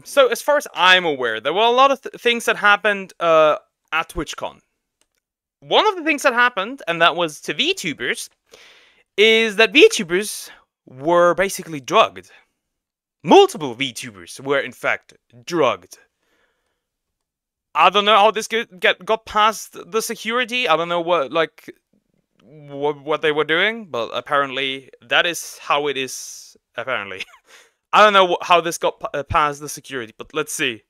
So as far as I'm aware, there were a lot of things that happened at TwitchCon. One of the things that happened, and that was to VTubers, is that VTubers were basically drugged. Multiple VTubers were in fact drugged. I don't know how this got past the security. I don't know what they were doing, but apparently that is how it is. Apparently, I don't know how this got past the security, but let's see.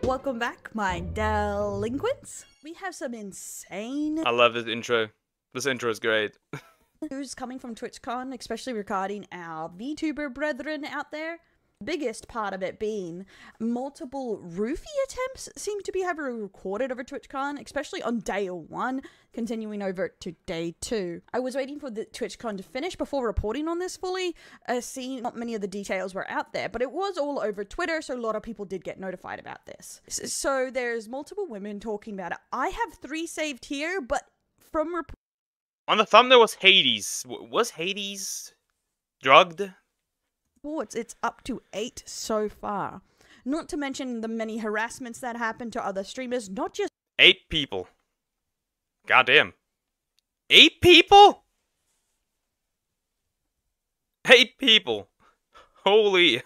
Welcome back, my delinquents. We have some insane I love this intro. This intro is great. news coming from TwitchCon, especially regarding our VTuber brethren out there. Biggest part of it being multiple roofie attempts seem to be having recorded over TwitchCon, especially on day 1, continuing over to day 2. I was waiting for the TwitchCon to finish before reporting on this fully, seeing not many of the details were out there, but it was all over Twitter, so a lot of people did get notified about this. So there's multiple women talking about it. I have 3 saved here, but from on the thumbnail was Hades. Was Hades drugged? reports, it's up to 8 so far. Not to mention the many harassments that happened to other streamers, not just 8 people. Goddamn. 8 people? 8 people. Holy.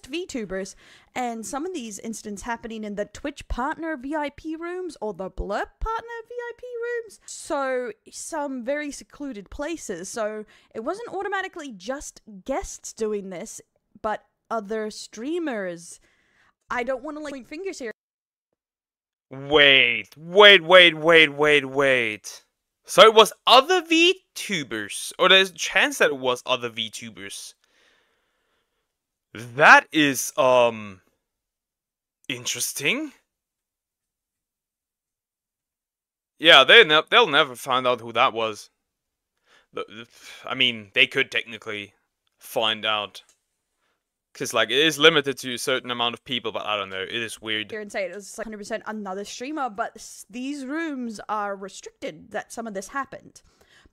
VTubers, and some of these incidents happening in the Twitch partner VIP rooms or the Blurp partner VIP rooms, so some very secluded places. So it wasn't automatically just guests doing this, but other streamers. I don't want to point fingers here. Wait. So it was other VTubers, or there's a chance that it was other VTubers. That is, interesting. Yeah, they'll never find out who that was. I mean, they could technically find out. Because, like, it is limited to a certain amount of people, but I don't know, it is weird. Here and say it was like 100% another streamer, but these rooms are restricted that some of this happened.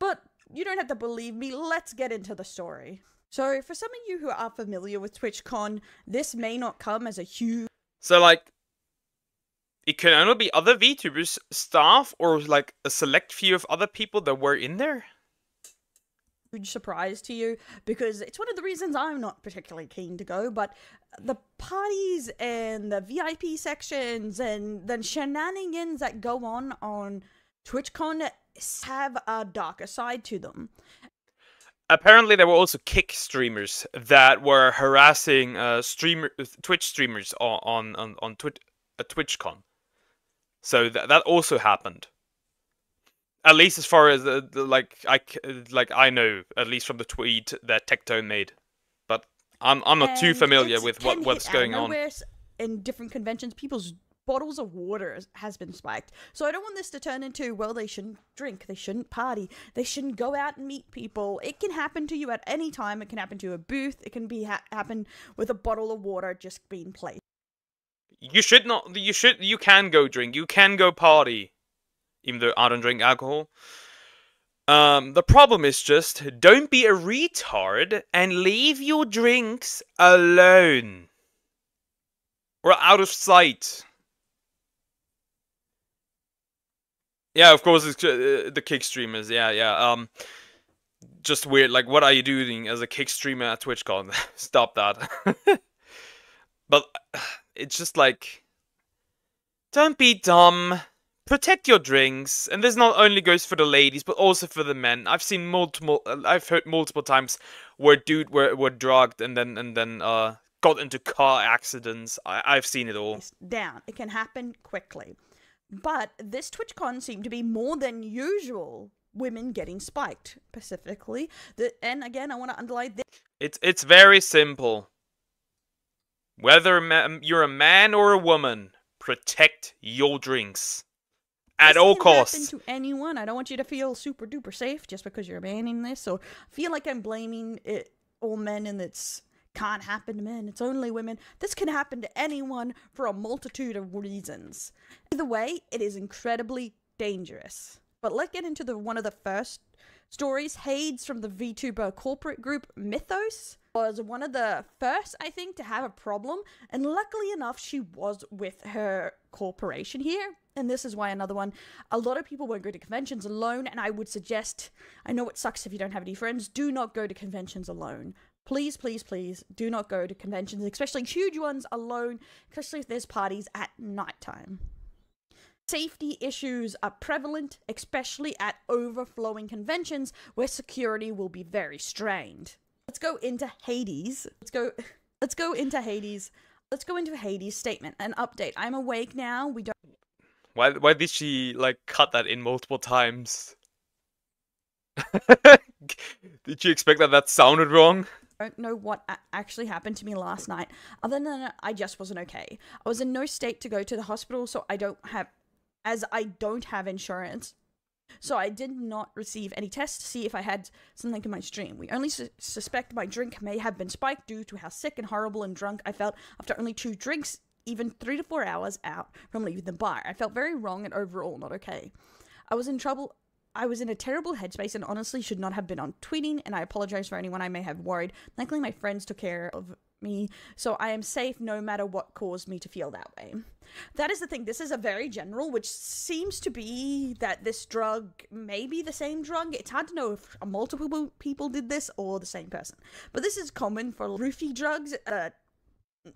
But you don't have to believe me, let's get into the story. So, for some of you who are familiar with TwitchCon, this may not come as a huge... So, like, it can only be other VTubers, staff, or, like, a select few of other people that were in there? Huge surprise to you, because it's one of the reasons I'm not particularly keen to go, but the parties and the VIP sections and the shenanigans that go on TwitchCon have a darker side to them. Apparently, there were also kick streamers that were harassing Twitch streamers on TwitchCon. So that also happened. At least as far as I know, at least from the tweet that Tectone made. But I'm not too familiar with what's going on. In different conventions, people's bottles of water has been spiked. So I don't want this to turn into, well, they shouldn't drink, they shouldn't party, they shouldn't go out and meet people. It can happen to you at any time. It can happen to a booth. It can be happen with a bottle of water just being placed. You can go drink. You can go party. Even though I don't drink alcohol. The problem is just, don't be a retard and leave your drinks alone. Or out of sight. Yeah, of course, it's the kick streamers. Yeah. Just weird. Like, what are you doing as a kick streamer at TwitchCon? Stop that. But it's just like, don't be dumb. Protect your drinks, and this not only goes for the ladies, but also for the men. I've heard multiple times where dude were drugged and then got into car accidents. I've seen it all. Down. It can happen quickly. But this TwitchCon seemed to be more than usual women getting spiked, specifically. And again, I want to underline this. It's very simple. Whether you're a man or a woman, protect your drinks. At all costs. This can happen to anyone. I don't want you to feel super duper safe just because you're banning this, or feel like I'm blaming all men and it's can't happen to men. It's only women. This can happen to anyone for a multitude of reasons. Either way, it is incredibly dangerous. But let's get into one of the first stories. Hades from the VTuber corporate group Mythos was one of the first, I think, to have a problem, and luckily enough, she was with her corporation here. And this is why another one, a lot of people won't go to conventions alone, and I would suggest, I know it sucks if you don't have any friends, do not go to conventions alone. Please, please, please, do not go to conventions, especially huge ones, alone, especially if there's parties at nighttime. Safety issues are prevalent, especially at overflowing conventions where security will be very strained. Let's go into Hades. Let's go into Hades' statement. An update. I'm awake now. We don't. Why did she like cut that in multiple times? Did you expect that sounded wrong? Don't know what actually happened to me last night. Other than I just wasn't okay. I was in no state to go to the hospital, so I don't have insurance. So I did not receive any tests to see if I had something in my stream. We only suspect my drink may have been spiked due to how sick and horrible and drunk I felt after only 2 drinks, even 3 to 4 hours out from leaving the bar. I felt very wrong and overall not okay. I was in trouble. I was in a terrible headspace and honestly should not have been on tweeting, and I apologize for anyone I may have worried. Luckily, my friends took care of me, so I am safe no matter what caused me to feel that way. That is the thing. This is a very general, which seems to be that this drug may be the same drug. It's hard to know if multiple people did this or the same person. But this is common for roofie drugs.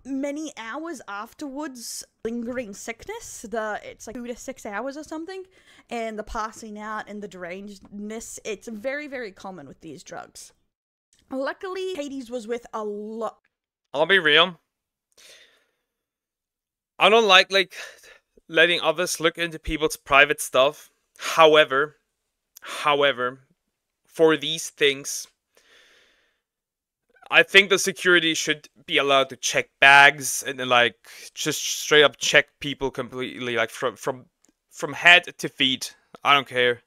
Many hours afterwards, lingering sickness. It's like 2 to 6 hours or something. And the passing out and the derangedness. It's very, very common with these drugs. Luckily, Hades was with a lot. I'll be real. I don't like letting others look into people's private stuff. However, for these things, I think the security should be allowed to check bags and like just straight up check people completely, like from head to feet. I don't care.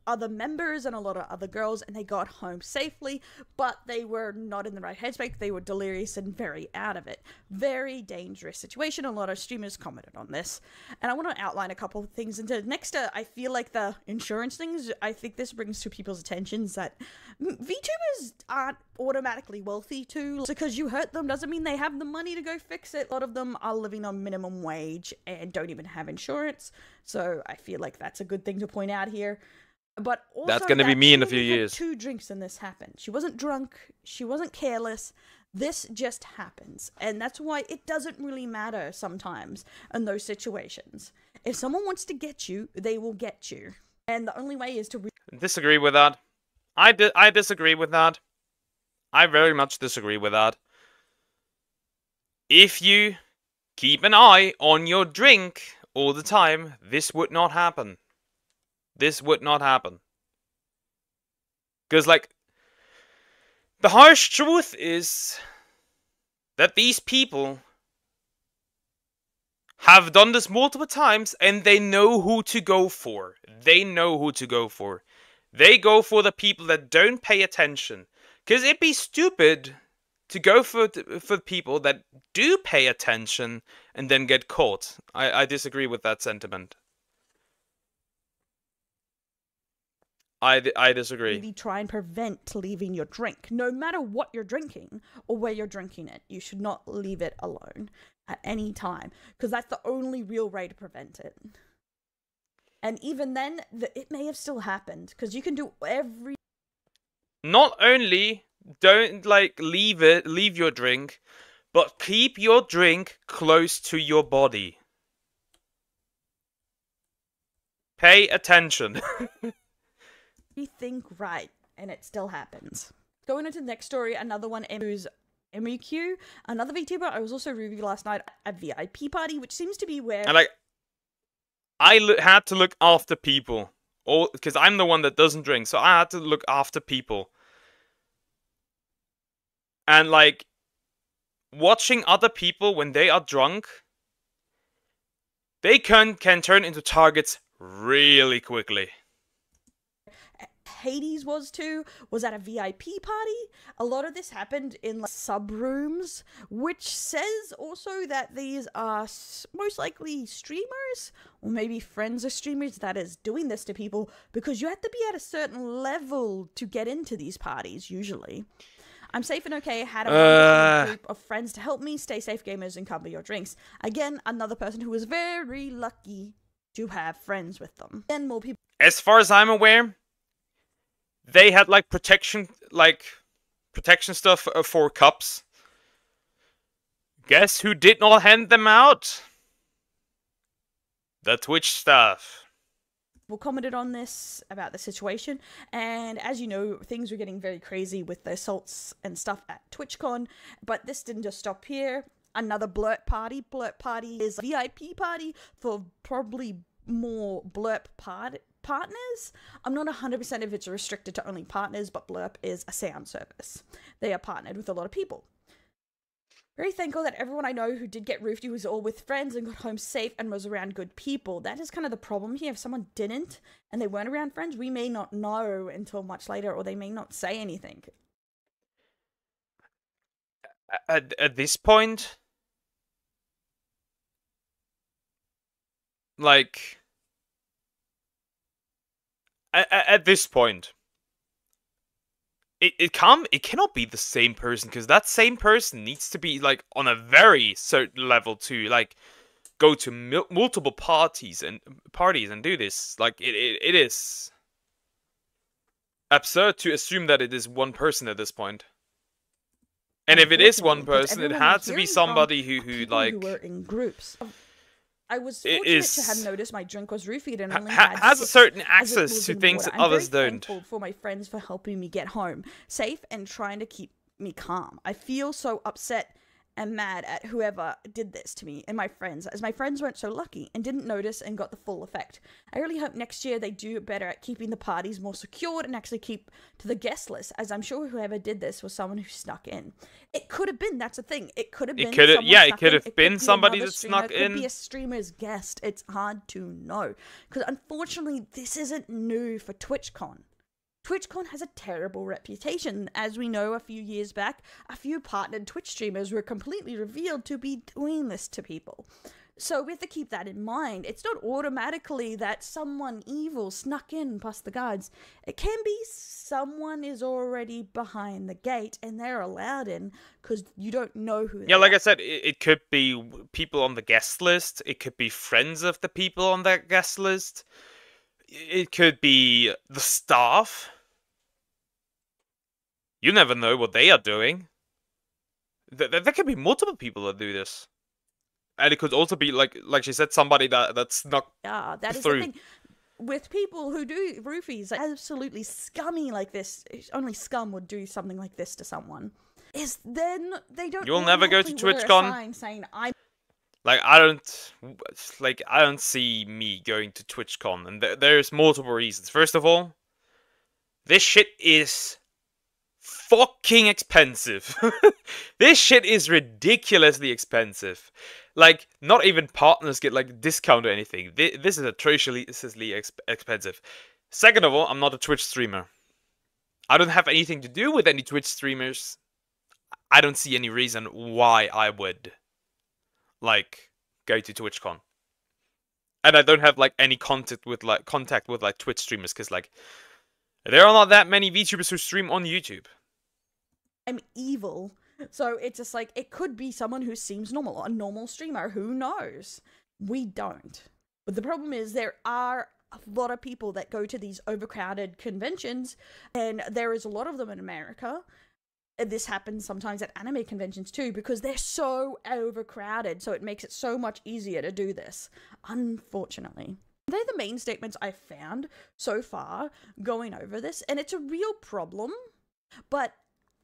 Other members and a lot of other girls, and they got home safely, but they were not in the right headspace. They were delirious and very out of it. Very dangerous situation. A lot of streamers commented on this, and I want to outline a couple of things. Into next, I feel like the insurance things. I think this brings to people's attentions that VTubers aren't automatically wealthy too. So because you hurt them doesn't mean they have the money to go fix it. A lot of them are living on minimum wage and don't even have insurance. So I feel like that's a good thing to point out here. But also that's gonna be me in a few years. 2 drinks and this happened. She wasn't drunk. She wasn't careless. This just happens. And that's why it doesn't really matter sometimes in those situations. If someone wants to get you, they will get you. And the only way is to... Disagree with that. I disagree with that. I very much disagree with that. If you keep an eye on your drink all the time, this would not happen. This would not happen. Because, like, the harsh truth is that these people have done this multiple times and they know who to go for. They know who to go for. They go for the people that don't pay attention. Because it'd be stupid to go for people that do pay attention and then get caught. I disagree with that sentiment. I disagree. Really try and prevent leaving your drink. No matter what you're drinking or where you're drinking it, you should not leave it alone at any time. Because that's the only real way to prevent it. And even then, it may have still happened. Because you can do every... Not only don't, like, leave your drink, but keep your drink close to your body. Pay attention. Think right, and it still happens. Going into the next story, another one, MUQ, another VTuber. I was also reviewing last night at VIP party, which seems to be where... And, like, I had to look after people. Because I'm the one that doesn't drink, so I had to look after people. And, like, watching other people when they are drunk, they can turn into targets really quickly. Hades was too, was at a VIP party. A lot of this happened in like, sub rooms, which says also that these are most likely streamers, or maybe friends of streamers that is doing this to people, because you have to be at a certain level to get into these parties, usually. I'm safe and okay. Had a wonderful group of friends to help me. Stay safe, gamers, and cover your drinks. Again, another person who was very lucky to have friends with them. And more people. As far as I'm aware, they had like protection stuff for cups. Guess who did not hand them out? The Twitch staff. Commented on this about the situation, and as you know, things were getting very crazy with the assaults and stuff at TwitchCon, but this didn't just stop here. Another blurp party. Blurp party is a VIP party for probably more blurp partners. I'm not 100% if it's restricted to only partners, but blurp is a sound service. They are partnered with a lot of people. Very thankful that everyone I know who did get roofed was all with friends and got home safe and was around good people. That is kind of the problem here. If someone didn't and they weren't around friends, we may not know until much later, or they may not say anything. At this point, like, at this point, it cannot be the same person, because that same person needs to be like on a very certain level to like go to multiple parties and do this. Like it is absurd to assume that it is one person at this point. And if it is one person, it had to be somebody who like who were in groups. I was fortunate to have noticed my drink was roofied and only had has a sips, certain as it access was to in things water. that others I'm very don't. thankful for my friends for helping me get home safe and trying to keep me calm. I feel so upset and mad at whoever did this to me and my friends, as my friends weren't so lucky and didn't notice and got the full effect. I really hope next year they do better at keeping the parties more secured and actually keep to the guest list, as I'm sure whoever did this was someone who snuck in. It could have been, that's the thing, it could have been someone it could have been somebody that snuck in. It could be a streamer's guest. It's hard to know, because unfortunately this isn't new for TwitchCon. TwitchCon has a terrible reputation. As we know, a few years back, a few partnered Twitch streamers were completely revealed to be doing this to people. So we have to keep that in mind. It's not automatically that someone evil snuck in past the guards. It can be someone is already behind the gate and they're allowed in because you don't know who they are. Like I said, it could be people on the guest list. It could be friends of the people on that guest list. It could be the staff. You never know what they are doing. There could be multiple people that do this. And it could also be, like she said, somebody that snuck through. Yeah, that is the thing. With people who do roofies, like, absolutely scummy like this, only scum would do something like this to someone, is then they don't... You'll never go to TwitchCon. Saying, I'm... I don't see me going to TwitchCon, and there's multiple reasons. First of all, this shit is fucking expensive. This shit is ridiculously expensive. Like, not even partners get like a discount or anything. This is atrociously expensive. Second of all, I'm not a Twitch streamer. I don't have anything to do with any Twitch streamers. I don't see any reason why I would like go to TwitchCon. And I don't have like any contact with like Twitch streamers, because like there are not that many VTubers who stream on YouTube. I'm evil. So it's just like, it could be someone who seems normal, a normal streamer, who knows? We don't. But the problem is there are a lot of people that go to these overcrowded conventions, and there is a lot of them in America. And this happens sometimes at anime conventions too, because they're so overcrowded, so it makes it so much easier to do this, unfortunately. They're the main statements I've found so far going over this, and it's a real problem, but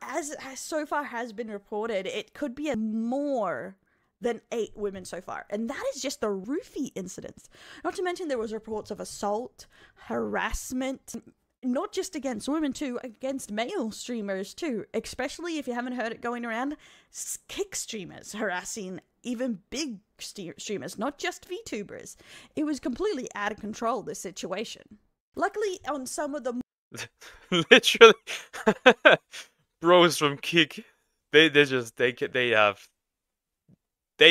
as so far has been reported, it could be more than 8 women so far, and that is just the roofie incidents. Not to mention there was reports of assault, harassment, not just against women too, against male streamers too, especially if you haven't heard it going around, kick streamers harassing even big streamers, not just VTubers. It was completely out of control, this situation. Luckily, on some of the Literally, bros from Kick, they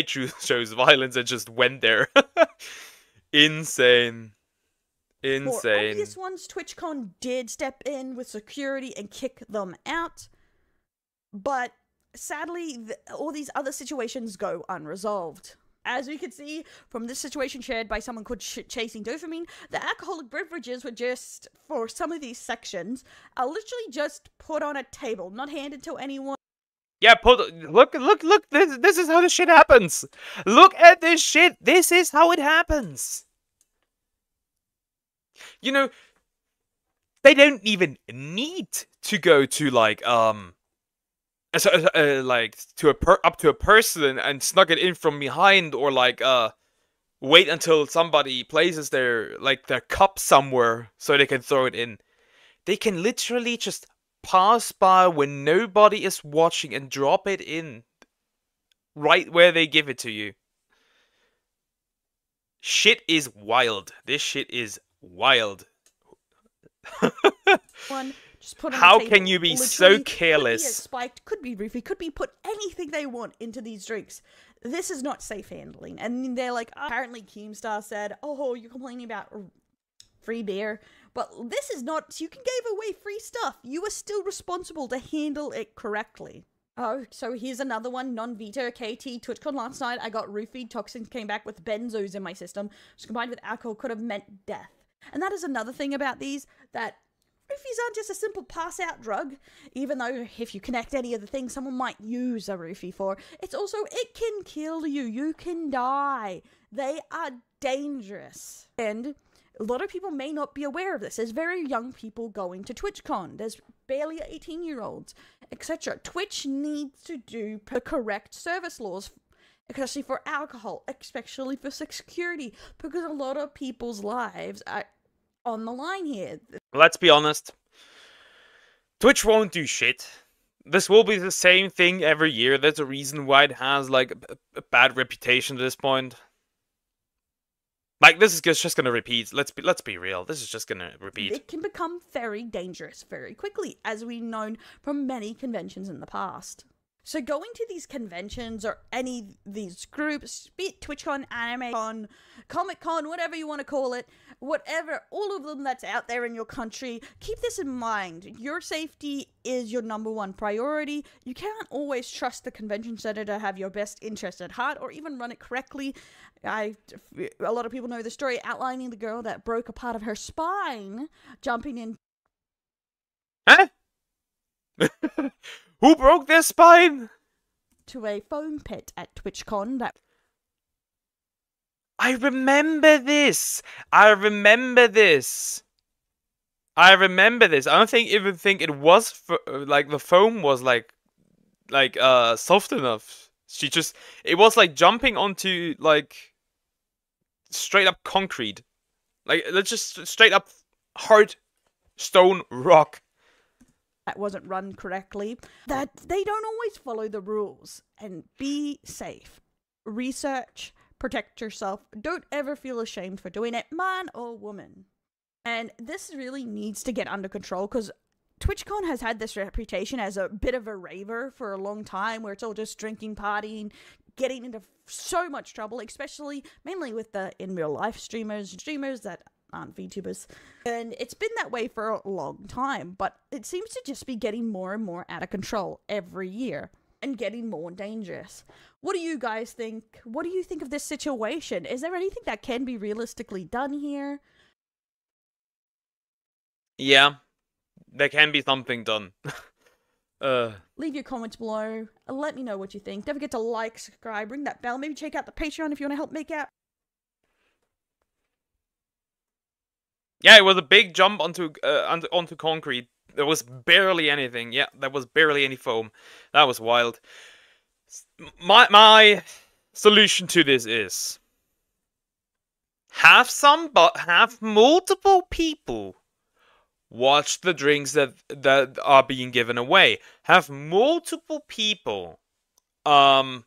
chose violence and just went there. Insane. For Insane. obvious ones, TwitchCon did step in with security and kick them out. But sadly, all these other situations go unresolved. As we could see from this situation shared by someone called Chasing Dopamine, the alcoholic beverages were just, for some of these sections, are literally just put on a table, not handed to anyone. Yeah, look, this is how this shit happens. Look at this shit. This is how it happens. You know, they don't even need to go to like like up to a person and snug it in from behind, or like wait until somebody places their cup somewhere so they can throw it in. They can literally just pass by when nobody is watching and drop it in right where they give it to you. Shit is wild. This shit is wild. One, just put on How a table. can you be Literally, so careless? Could be spiked, could be roofie, could be put anything they want into these drinks. This is not safe handling. And they're like, apparently Keemstar said, oh, you're complaining about free beer. But this is not, you can give away free stuff. You are still responsible to handle it correctly. Oh, so here's another one, non-Vita, KT, TwitchCon last night. I got roofied, toxins came back with benzos in my system, which combined with alcohol could have meant death. And that is another thing about these, that roofies aren't just a simple pass-out drug, even though if you connect any of the things someone might use a roofie for, it's also, it can kill you. You can die. They are dangerous. And a lot of people may not be aware of this. There's very young people going to TwitchCon. There's barely 18-year-olds, etc. Twitch needs to do the correct service laws, especially for alcohol, especially for security, because a lot of people's lives are on the line here. Let's be honest. Twitch won't do shit. This will be the same thing every year. There's a reason why it has like a bad reputation at this point. Like, this is just gonna repeat. Let's be real. This is just gonna repeat. It can become very dangerous very quickly, as we've known from many conventions in the past. So going to these conventions or any of these groups, be it TwitchCon, AnimeCon, Comic-Con, whatever you want to call it, whatever, all of them that's out there in your country, keep this in mind. Your safety is your #1 priority. You can't always trust the convention center to have your best interest at heart or even run it correctly. A lot of people know the story outlining the girl that broke a part of her spine jumping in. Huh? Who broke their spine? To a foam pit at TwitchCon. That I remember this. I remember this. I don't even think it was like the foam was like soft enough. It was like jumping onto like straight up concrete. Like, let's just straight up hard stone rock. That wasn't run correctly, that they don't always follow the rules. And be safe. Research, protect yourself. Don't ever feel ashamed for doing it, man or woman. And this really needs to get under control, because TwitchCon has had this reputation as a bit of a raver for a long time, where it's all just drinking, partying, getting into so much trouble, especially mainly with the in real life streamers that aren't VTubers. And it's been that way for a long time, but it seems to just be getting more and more out of control every year and getting more dangerous. What do you guys think? What do you think of this situation? Is there anything that can be realistically done here? Yeah, there can be something done. Leave your comments below. Let me know what you think. Don't forget to like, subscribe, ring that bell. Maybe check out the Patreon if you want to help make out. Yeah, it was a big jump onto concrete. There was barely anything. Yeah, there was barely any foam. That was wild. My solution to this is have multiple people watch the drinks that are being given away. Have multiple people have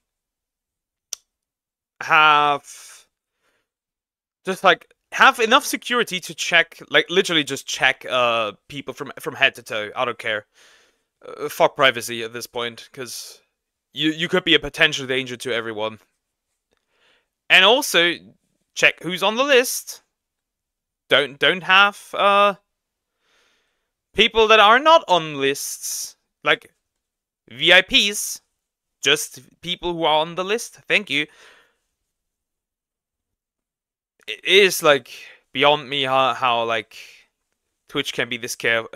just like have enough security to check, like literally just check people from head to toe. I don't care. Fuck privacy at this point, because you could be a potential danger to everyone. And also check who's on the list. Don't have people that are not on lists, like VIPs. Just people who are on the list. Thank you. It is like beyond me how like Twitch can be this careless,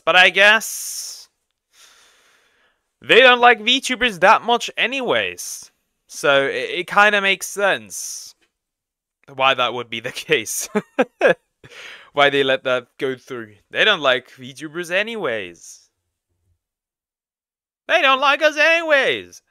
but I guess they don't like VTubers that much anyways, so it kind of makes sense why that would be the case. Why they let that go through. They don't like VTubers anyways. They don't like us anyways.